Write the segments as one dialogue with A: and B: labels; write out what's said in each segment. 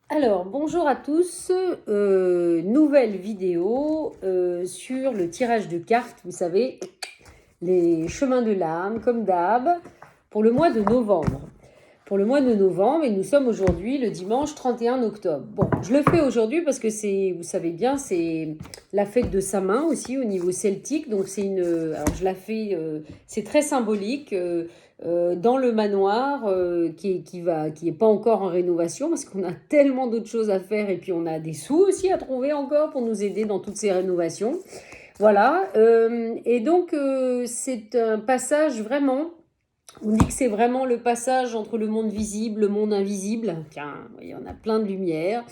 A: Alors, bonjour à tous, nouvelle vidéo sur le tirage de cartes, vous savez, les chemins de l'âme, comme d'hab, pour le mois de novembre. Pour le mois de novembre, et nous sommes aujourd'hui le dimanche 31 octobre. Bon, je le fais aujourd'hui parce que c'est, vous savez bien, c'est la fête de Samin aussi au niveau celtique, donc c'est une, alors je la fais, c'est très symbolique. Dans le manoir qui est pas encore en rénovation parce qu'on a tellement d'autres choses à faire et puis on a des sous aussi à trouver encore pour nous aider dans toutes ces rénovations. Voilà, et donc c'est un passage vraiment, on dit que c'est vraiment le passage entre le monde visible, le monde invisible. Tiens, il y en a plein de lumière.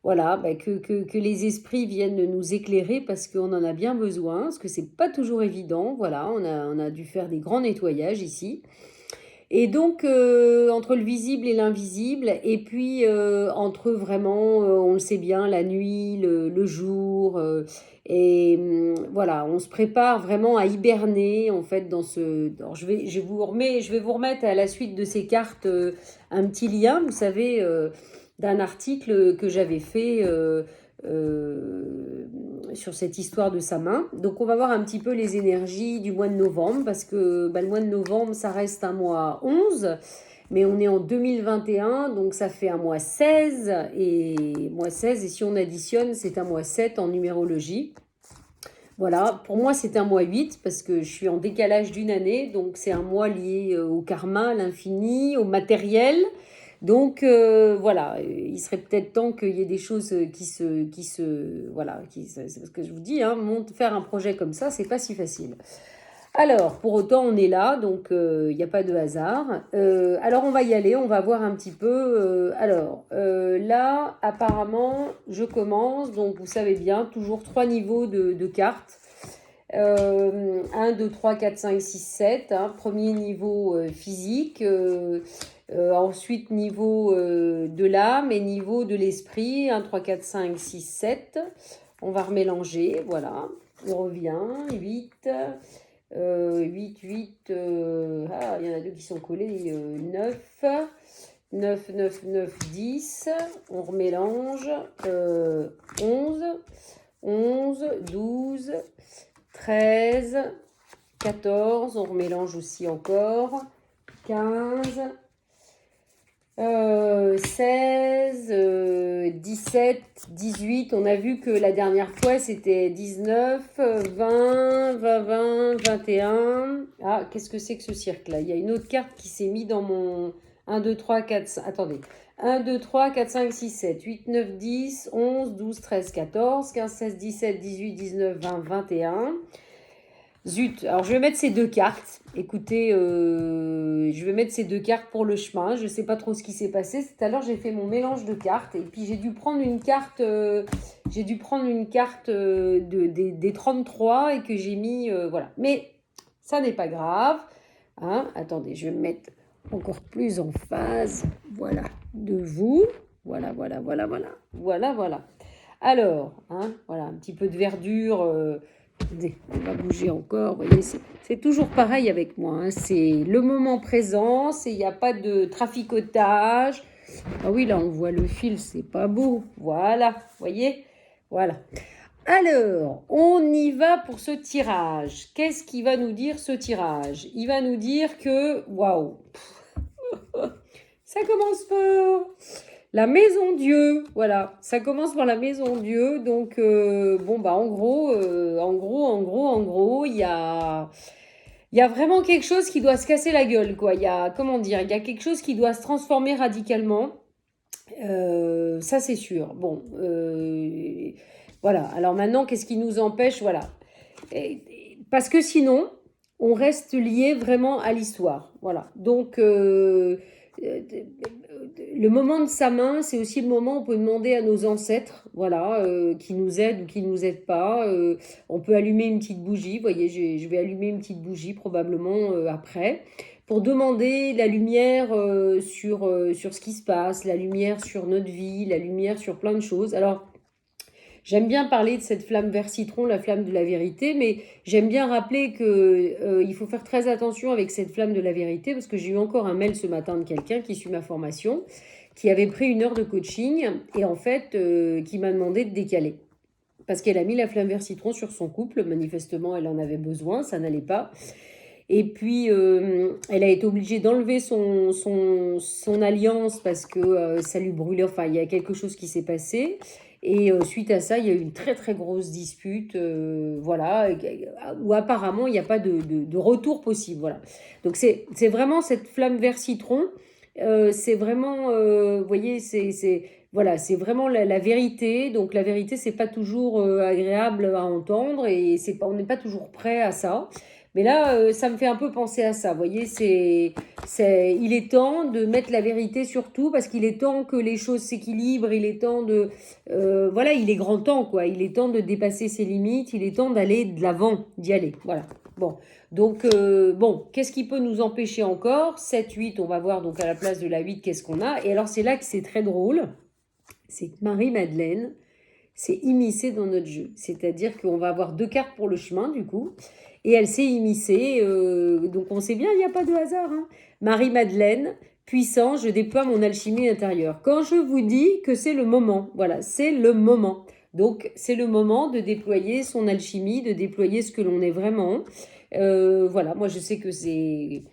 A: Voilà, bah, que les esprits viennent nous éclairer parce qu'on en a bien besoin, parce que c'est pas toujours évident. Voilà, on a dû faire des grands nettoyages ici. Et donc, entre le visible et l'invisible, et puis entre vraiment, on le sait bien, la nuit, le jour, voilà, on se prépare vraiment à hiberner, en fait, dans ce... Alors, je vais vous remettre à la suite de ces cartes un petit lien, vous savez, d'un article que j'avais fait euh, sur cette histoire de sa main. Donc on va voir un petit peu les énergies du mois de novembre, parce que bah, le mois de novembre, ça reste un mois 11, mais on est en 2021, donc ça fait un mois 16, et si on additionne, c'est un mois 7 en numérologie. Voilà, pour moi c'est un mois 8 parce que je suis en décalage d'une année, donc c'est un mois lié au karma, à l'infini, au matériel. Donc voilà, il serait peut-être temps qu'il y ait des choses voilà, c'est ce que je vous dis, hein, faire un projet comme ça, c'est pas si facile. Alors, pour autant, on est là, donc il n'y a pas de hasard. Alors, on va y aller, on va voir un petit peu. Là, apparemment, je commence. Donc, vous savez bien, toujours trois niveaux de cartes. 1, 2, 3, 4, 5, 6, 7. Premier niveau physique. Ensuite, niveau de l'âme et niveau de l'esprit. 1, 3, 4, 5, 6, 7. On va remélanger, voilà. On revient. 8. 8, 8, il y en a deux qui sont collés, 9, 9, 9, 9, 10, on remélange, 11, 11, 12, 13, 14, on remélange aussi encore, 15, 16, 17, 18. On a vu que la dernière fois c'était 19, 20, 20, 20, 21. Ah, qu'est-ce que c'est que ce cirque-là? Il y a une autre carte qui s'est mise dans mon 1, 2, 3, 4, 5. Attendez. 1, 2, 3, 4, 5, 6, 7, 8, 9, 10, 11, 12, 13, 14, 15, 16, 17, 18, 19, 20, 21. Zut, alors je vais mettre ces deux cartes. Écoutez, je vais mettre ces deux cartes pour le chemin. Je ne sais pas trop ce qui s'est passé. Tout à l'heure, j'ai fait mon mélange de cartes et puis j'ai dû prendre une carte, des 33 et que j'ai mis, voilà. Mais ça n'est pas grave. Hein. Attendez, je vais me mettre encore plus en phase. Voilà, de vous. Voilà, voilà, voilà, voilà. Voilà, voilà. Alors, hein, voilà, un petit peu de verdure. On va bouger encore, vous voyez, c'est toujours pareil avec moi, hein. C'est le moment présent, il n'y a pas de traficotage. Ah oui, là on voit le fil, c'est pas beau, voilà, vous voyez, voilà. Alors, on y va pour ce tirage. Qu'est-ce qui va nous dire ce tirage? Il va nous dire que, waouh, ça commence fort. La maison Dieu, voilà, ça commence par la maison Dieu. Donc, bon, bah, en gros, il y a vraiment quelque chose qui doit se casser la gueule, quoi. Il y a, comment dire, il y a quelque chose qui doit se transformer radicalement. Ça, c'est sûr. Bon, voilà. Alors maintenant, qu'est-ce qui nous empêche? Voilà. Parce que sinon, on reste lié vraiment à l'histoire. Voilà. Donc, le moment de sa main, c'est aussi le moment où on peut demander à nos ancêtres, voilà, qui nous aident ou qui ne nous aident pas. On peut allumer une petite bougie. Vous voyez, je vais allumer une petite bougie probablement après pour demander la lumière sur ce qui se passe, la lumière sur notre vie, la lumière sur plein de choses. Alors, j'aime bien parler de cette flamme vert citron, la flamme de la vérité, mais j'aime bien rappeler que il faut faire très attention avec cette flamme de la vérité, parce que j'ai eu encore un mail ce matin de quelqu'un qui suit ma formation, qui avait pris 1 heure de coaching et en fait, qui m'a demandé de décaler. Parce qu'elle a mis la flamme vert citron sur son couple, manifestement elle en avait besoin, ça n'allait pas. Et puis, elle a été obligée d'enlever son alliance parce que ça lui brûlait, enfin il y a quelque chose qui s'est passé. Et suite à ça, il y a eu une très très grosse dispute, voilà, où apparemment il n'y a pas de retour possible, voilà. Donc c'est vraiment cette flamme vert citron, c'est vraiment, vous voyez, voilà, c'est vraiment la vérité. Donc la vérité, c'est pas toujours agréable à entendre et on n'est pas toujours prêt à ça. Mais là, ça me fait un peu penser à ça. Vous voyez, il est temps de mettre la vérité sur tout parce qu'il est temps que les choses s'équilibrent. Il est temps de, voilà, il est grand temps, quoi. Il est temps de dépasser ses limites. Il est temps d'aller de l'avant, d'y aller. Voilà. Bon, donc, bon, qu'est-ce qui peut nous empêcher encore? 7, 8, on va voir donc à la place de la 8, qu'est-ce qu'on a? Et alors, c'est là que c'est très drôle. C'est que Marie-Madeleine s'est immiscée dans notre jeu. C'est-à-dire qu'on va avoir 2 cartes pour le chemin, du coup. Et elle s'est immiscée, donc on sait bien, il n'y a pas de hasard. Hein. Marie-Madeleine, puissant, je déploie mon alchimie intérieure. Quand je vous dis que c'est le moment, voilà, c'est le moment. Donc c'est le moment de déployer son alchimie, de déployer ce que l'on est vraiment. Voilà, moi je sais que c'est...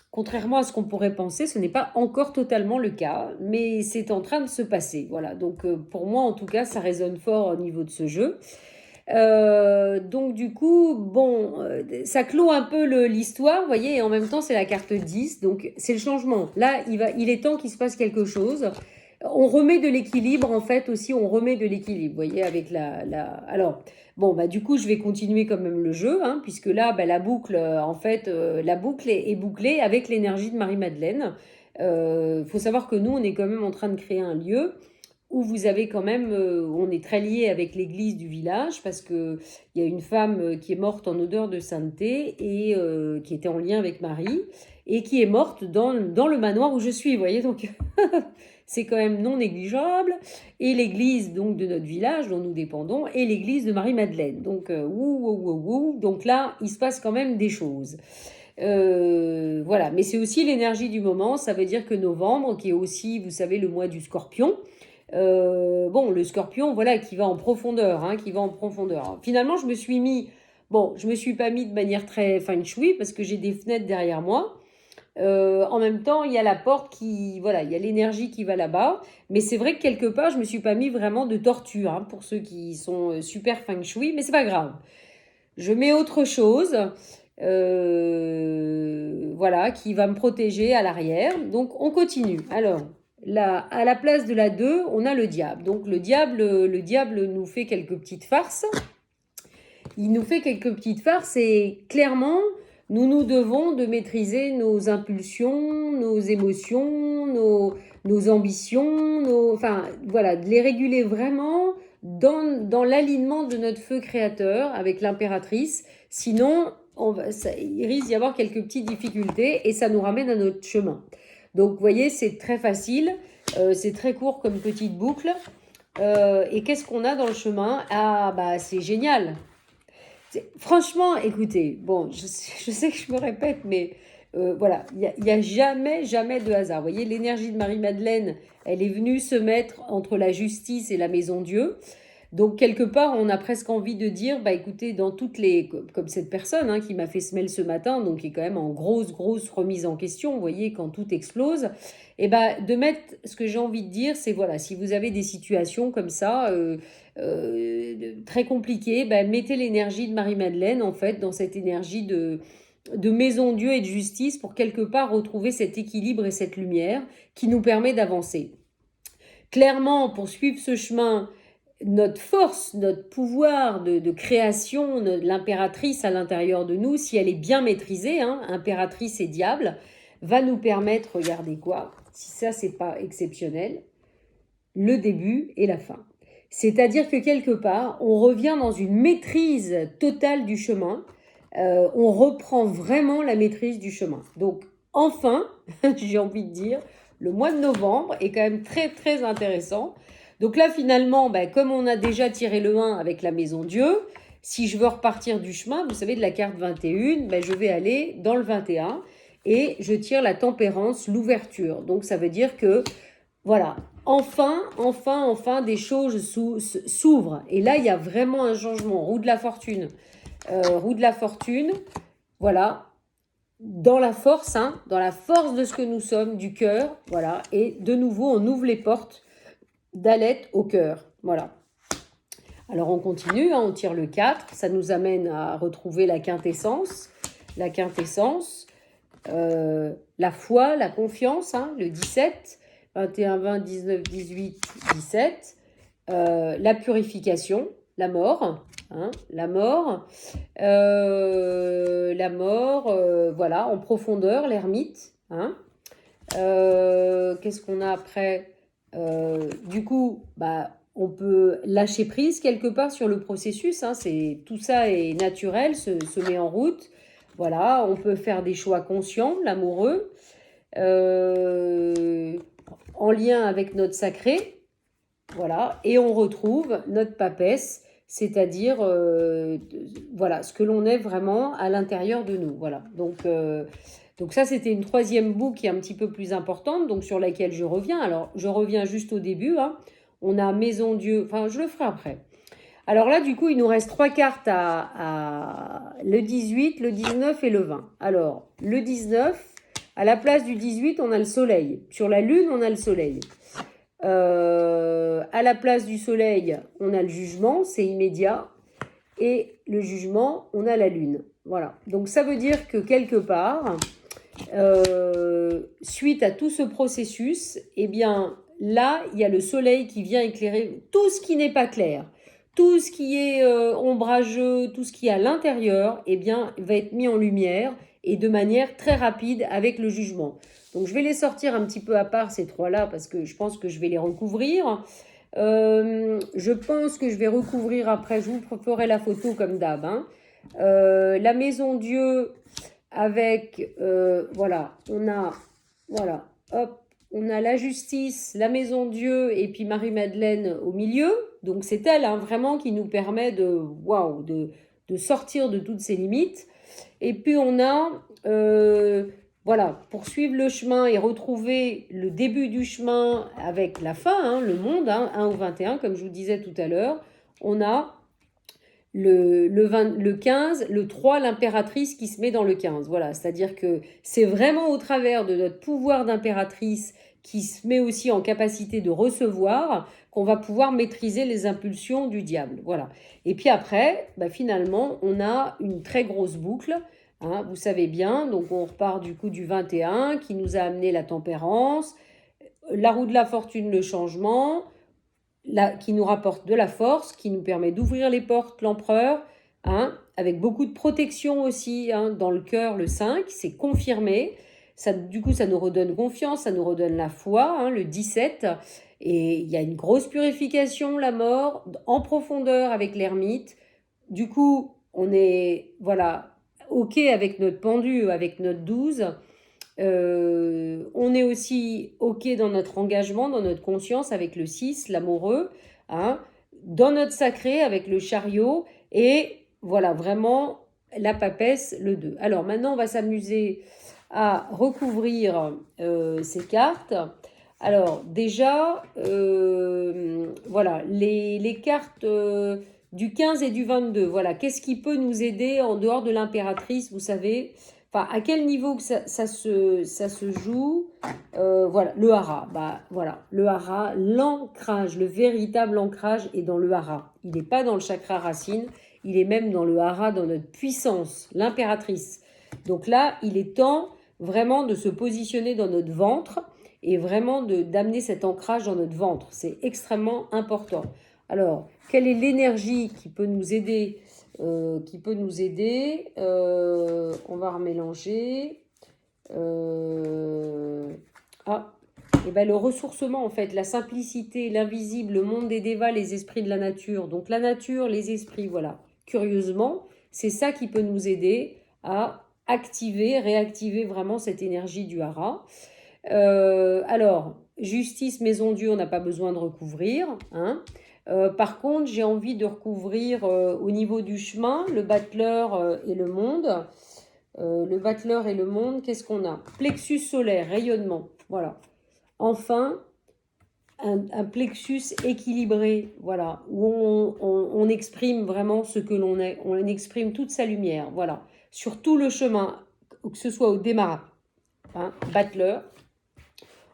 A: Contrairement à ce qu'on pourrait penser, ce n'est pas encore totalement le cas, mais c'est en train de se passer. Voilà, donc pour moi en tout cas, ça résonne fort au niveau de ce jeu. Donc du coup, bon, ça clôt un peu l'histoire, vous voyez, et en même temps c'est la carte 10, donc c'est le changement. Là, il est temps qu'il se passe quelque chose. On remet de l'équilibre, en fait, aussi, on remet de l'équilibre, vous voyez, avec Alors, bon, bah du coup, je vais continuer quand même le jeu, hein, puisque là, bah, la boucle, en fait, la boucle est bouclée avec l'énergie de Marie-Madeleine. Faut savoir que nous, on est quand même en train de créer un lieu où vous avez quand même, on est très lié avec l'église du village parce que il y a une femme qui est morte en odeur de sainteté et qui était en lien avec Marie et qui est morte dans le manoir où je suis, vous voyez, donc c'est quand même non négligeable. Et l'église donc de notre village dont nous dépendons est l'église de Marie-Madeleine. Donc, donc là, il se passe quand même des choses. Voilà, mais c'est aussi l'énergie du moment, ça veut dire que novembre, qui est aussi, vous savez, le mois du scorpion, bon, le scorpion, voilà, qui va en profondeur, hein, qui va en profondeur. Finalement, je me suis mis, bon, je me suis pas mis de manière très feng shui parce que j'ai des fenêtres derrière moi. En même temps, il y a la porte qui, voilà, il y a l'énergie qui va là-bas. Mais c'est vrai que quelque part, je me suis pas mis vraiment de tortue, hein, pour ceux qui sont super feng shui, mais c'est pas grave. Je mets autre chose, voilà, qui va me protéger à l'arrière. Donc, on continue. Alors, là, à la place de la 2, on a le diable. Donc, le diable nous fait quelques petites farces. Il nous fait quelques petites farces et clairement, nous devons de maîtriser nos impulsions, nos émotions, nos ambitions, enfin, voilà, de les réguler vraiment dans l'alignement de notre feu créateur avec l'impératrice. Sinon, il risque d'y avoir quelques petites difficultés et ça nous ramène à notre chemin. Donc, vous voyez, c'est très facile, c'est très court comme petite boucle. Et qu'est-ce qu'on a dans le chemin? Ah, bah, c'est génial! Franchement, écoutez, bon, je sais que je me répète, mais voilà, il n'y a jamais de hasard. Vous voyez, l'énergie de Marie-Madeleine, elle est venue se mettre entre la justice et la maison Dieu. Donc, quelque part, on a presque envie de dire, bah écoutez, dans toutes les... Comme cette personne hein, qui m'a fait ce mail ce matin, donc qui est quand même en grosse remise en question, vous voyez, quand tout explose, et bah de mettre, ce que j'ai envie de dire, c'est voilà, si vous avez des situations comme ça, très compliquées, bah, mettez l'énergie de Marie-Madeleine, en fait, dans cette énergie de maison Dieu et de justice pour quelque part retrouver cet équilibre et cette lumière qui nous permet d'avancer. Clairement, pour suivre ce chemin, notre force, notre pouvoir de création, l'impératrice à l'intérieur de nous, si elle est bien maîtrisée, hein, impératrice et diable, va nous permettre, regardez quoi, si ça c'est pas exceptionnel, le début et la fin. C'est-à-dire que quelque part, on revient dans une maîtrise totale du chemin, on reprend vraiment la maîtrise du chemin. Donc enfin, j'ai envie de dire, le mois de novembre est quand même très très intéressant. Donc là, finalement, bah, comme on a déjà tiré le 1 avec la maison Dieu, si je veux repartir du chemin, vous savez, de la carte 21, bah, je vais aller dans le 21 et je tire la tempérance, l'ouverture. Donc ça veut dire que voilà, enfin, des choses s'ouvrent. Et là, il y a vraiment un changement. Roue de la fortune. Roue de la fortune, voilà, dans la force, hein, dans la force de ce que nous sommes, du cœur, voilà. Et de nouveau, on ouvre les portes d'Alette au cœur, voilà. Alors, on continue, hein, on tire le 4. Ça nous amène à retrouver la quintessence. La quintessence, la foi, la confiance, hein, le 17, 21, 20, 19, 18, 17, la purification, la mort, hein, la mort, voilà, en profondeur, l'ermite, hein. Qu'est-ce qu'on a après? Du coup, bah, on peut lâcher prise quelque part sur le processus, hein, tout ça est naturel, se met en route. Voilà, on peut faire des choix conscients, l'amoureux, en lien avec notre sacré. Voilà, et on retrouve notre papesse, c'est-à-dire voilà, ce que l'on est vraiment à l'intérieur de nous. Voilà, donc ça, c'était une troisième boucle qui est un petit peu plus importante, donc sur laquelle je reviens. Alors, je reviens juste au début, hein. On a Maison Dieu, enfin, je le ferai après. Alors là, du coup, il nous reste 3 cartes le 18, le 19 et le 20. Alors, le 19, à la place du 18, on a le soleil. Sur la lune, on a le soleil. À la place du soleil, on a le jugement, c'est immédiat. Et le jugement, on a la lune. Voilà. Donc, ça veut dire que quelque part, suite à tout ce processus, eh bien, là, il y a le soleil qui vient éclairer tout ce qui n'est pas clair. Tout ce qui est ombrageux, tout ce qui est à l'intérieur, eh bien, va être mis en lumière et de manière très rapide avec le jugement. Donc, je vais les sortir un petit peu à part, ces trois-là, parce que je pense que je vais les recouvrir. Je pense que je vais recouvrir après, je vous ferai la photo comme d'hab, hein. La maison Dieu avec, voilà, hop, on a la justice, la maison Dieu et puis Marie-Madeleine au milieu. Donc c'est elle, hein, vraiment qui nous permet de sortir de toutes ces limites. Et puis on a, voilà, poursuivre le chemin et retrouver le début du chemin avec la fin, hein, le monde, hein, 1 au 21, comme je vous disais tout à l'heure. On a le 15, le 3, l'impératrice qui se met dans le 15. Voilà, c'est-à-dire que c'est vraiment au travers de notre pouvoir d'impératrice qui se met aussi en capacité de recevoir qu'on va pouvoir maîtriser les impulsions du diable. Voilà. Et puis après, bah, finalement, on a une très grosse boucle. Hein, vous savez bien, donc on repart du coup du 21 qui nous a amené la tempérance, la roue de la fortune, le changement, qui nous rapporte de la force, qui nous permet d'ouvrir les portes, l'empereur, hein, avec beaucoup de protection aussi, hein, dans le cœur, le 5, c'est confirmé. Ça, du coup, ça nous redonne confiance, ça nous redonne la foi, hein, le 17. Et il y a une grosse purification, la mort, en profondeur avec l'ermite. Du coup, on est, voilà, OK avec notre pendu, avec notre 12. On est aussi OK dans notre engagement, dans notre conscience avec le 6, l'amoureux, hein, dans notre sacré avec le chariot et voilà, vraiment la papesse, le 2. Alors maintenant, on va s'amuser à recouvrir ces cartes. Alors déjà, voilà, les cartes du 15 et du 22, voilà, qu'est-ce qui peut nous aider en dehors de l'impératrice, vous savez? Enfin, à quel niveau que ça se joue? Voilà, le hara. Bah, voilà, le hara, l'ancrage, le véritable ancrage est dans le hara. Il n'est pas dans le chakra racine, il est même dans le hara, dans notre puissance, l'impératrice. Donc là, il est temps vraiment de se positionner dans notre ventre et vraiment d'amener cet ancrage dans notre ventre. C'est extrêmement important. Alors, quelle est l'énergie qui peut nous aider on va remélanger. Et ben le ressourcement, en fait, la simplicité, l'invisible, le monde des dévas, les esprits de la nature. Donc la nature, les esprits, voilà. Curieusement, c'est ça qui peut nous aider à activer, réactiver vraiment cette énergie du hara. Alors, justice, maison Dieu, on n'a pas besoin de recouvrir, hein. Par contre, j'ai envie de recouvrir au niveau du chemin, le battleur et le monde. Le battleur et le monde, qu'est-ce qu'on a? Plexus solaire, rayonnement. Voilà. Enfin, un plexus équilibré, voilà, où on exprime vraiment ce que l'on est, on exprime toute sa lumière, voilà, sur tout le chemin, que ce soit au démarrage, hein, battleur,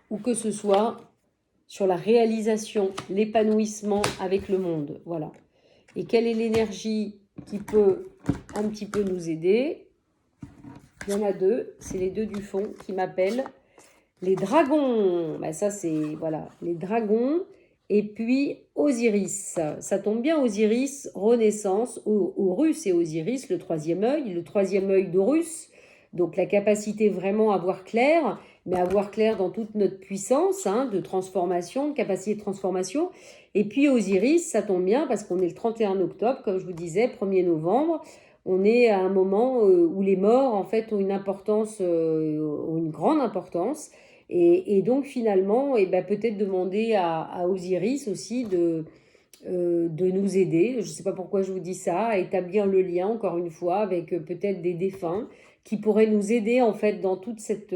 A: ou que ce soit sur la réalisation, l'épanouissement avec le monde, voilà. Et quelle est l'énergie qui peut un petit peu nous aider? Il y en a deux, c'est les deux du fond qui m'appellent. Les dragons, ben ça c'est, voilà, les dragons. Et puis Osiris, ça tombe bien, Osiris, Renaissance, Horus et Osiris, le troisième œil d'Horus. Donc la capacité vraiment à voir clair, mais à voir clair dans toute notre puissance, hein, de transformation, de capacité de transformation. Et puis Osiris, ça tombe bien parce qu'on est le 31 octobre, comme je vous disais, 1er novembre. On est à un moment où les morts, en fait, ont une importance, ont une grande importance. Et donc finalement, et ben, peut-être demander à Osiris aussi de nous aider. Je ne sais pas pourquoi je vous dis ça, à établir le lien, encore une fois, avec peut-être des défunts qui pourraient nous aider en fait dans toute cette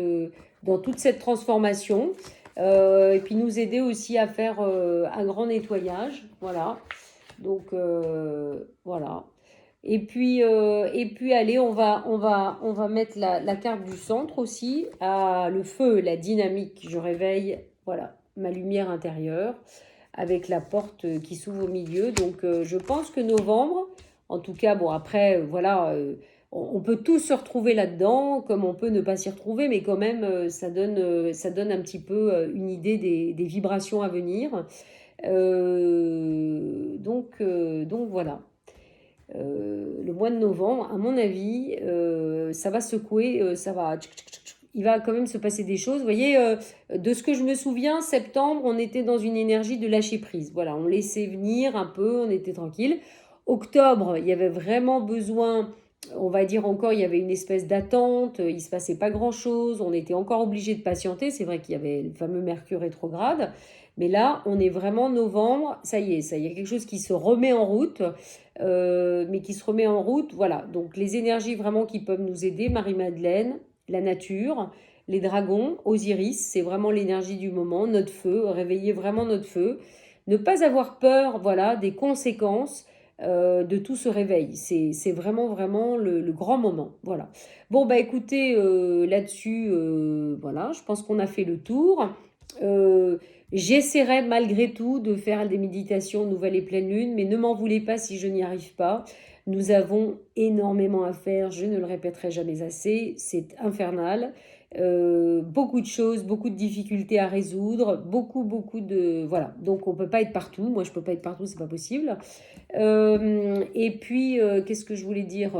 A: transformation. Et puis nous aider aussi à faire un grand nettoyage. Voilà. Donc voilà. Et puis allez, on va mettre la carte du centre aussi, à le feu, la dynamique. Je réveille, voilà, ma lumière intérieure avec la porte qui s'ouvre au milieu. Donc je pense que novembre, en tout cas, bon après, voilà, on peut tous se retrouver là-dedans, comme on peut ne pas s'y retrouver, mais quand même, ça donne un petit peu une idée des vibrations à venir. Donc voilà. Le mois de novembre, à mon avis, ça va secouer, ça va... Il va quand même se passer des choses. Vous voyez, de ce que je me souviens, septembre, on était dans une énergie de lâcher prise. Voilà, on laissait venir un peu, on était tranquille. Octobre, il y avait vraiment besoin, on va dire encore, il y avait une espèce d'attente, il ne se passait pas grand-chose, on était encore obligé de patienter. C'est vrai qu'il y avait le fameux Mercure rétrograde. Mais là, on est vraiment novembre, ça y est, ça y a quelque chose qui se remet en route. Mais qui se remet en route. Voilà, donc les énergies vraiment qui peuvent nous aider, Marie-Madeleine, la nature, les dragons, Osiris, c'est vraiment l'énergie du moment, notre feu, réveiller vraiment notre feu. Ne pas avoir peur, voilà, des conséquences de tout ce réveil. C'est vraiment, vraiment le grand moment. Voilà. Bon, bah écoutez, là-dessus, voilà, je pense qu'on a fait le tour. J'essaierai malgré tout de faire des méditations nouvelle et pleine lune, mais ne m'en voulez pas si je n'y arrive pas. Nous avons énormément à faire, je ne le répéterai jamais assez, c'est infernal. Beaucoup de choses, beaucoup de difficultés à résoudre, beaucoup de... Voilà, donc on ne peut pas être partout, moi je ne peux pas être partout, c'est pas possible. Et puis, qu'est-ce que je voulais dire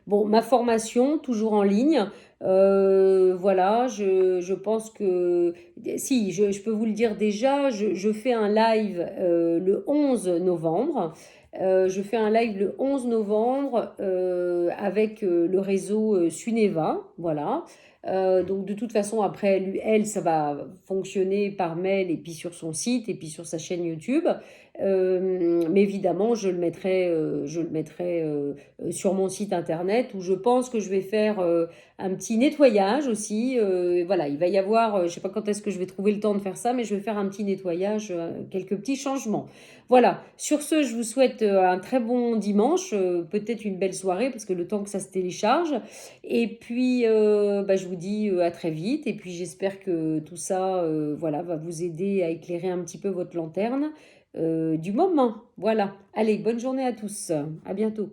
A: bon, ma formation, toujours en ligne. Voilà, je pense que... Si, je peux vous le dire déjà, je fais un live le 11 novembre. Je fais un live le 11 novembre avec le réseau Suneva. Voilà. Donc de toute façon, après, elle, ça va fonctionner par mail et puis sur son site et puis sur sa chaîne YouTube. Mais évidemment, je le mettrai sur mon site internet où je pense que je vais faire un petit nettoyage aussi. Voilà, il va y avoir, je ne sais pas quand est-ce que je vais trouver le temps de faire ça, mais je vais faire un petit nettoyage, quelques petits changements. Voilà, sur ce, je vous souhaite un très bon dimanche, peut-être une belle soirée parce que le temps que ça se télécharge. Et puis, bah, je vous dis à très vite. Et puis, j'espère que tout ça, voilà, va vous aider à éclairer un petit peu votre lanterne du moment. Voilà. Allez, bonne journée à tous. À bientôt.